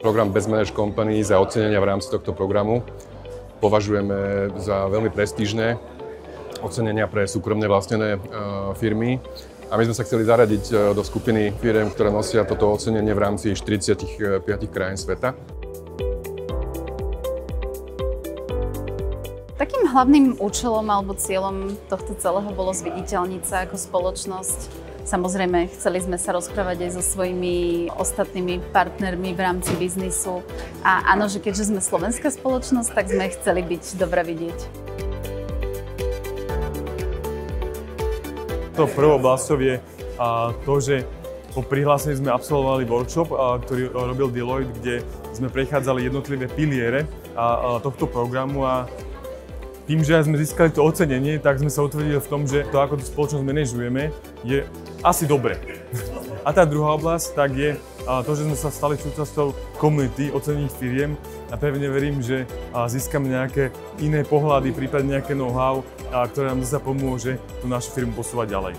program Best Managed Company za ocenenia v rámci tohto programu považujeme za veľmi prestížne ocenenia pre súkromne vlastnené firmy. A my sme sa chceli zaradiť do skupiny firiem, ktoré nosia toto ocenenie v rámci 45 krajín sveta. Takým hlavným účelom alebo cieľom tohto celého bolo zviditeľniť sa ako spoločnosť. Samozrejme, chceli sme sa rozprávať aj so svojimi ostatnými partnermi v rámci biznisu. A áno, že keďže sme slovenská spoločnosť, tak sme chceli byť dobre vidieť. Prvou oblasťou je to, že po prihlásení sme absolvovali workshop, ktorý robil Deloitte, kde sme prechádzali jednotlivé piliere tohto programu a tým, že sme získali to ocenenie, tak sme sa utvrdili v tom, že to, ako tú spoločnosť manažujeme, je asi dobre. A tá druhá oblasť tak je to, že sme sa stali súčasťou komunity ocenených firiem a pevne verím, že získame nejaké iné pohľady, prípadne nejaké know-how, ktoré nám zase pomôže tú našu firmu posúvať ďalej.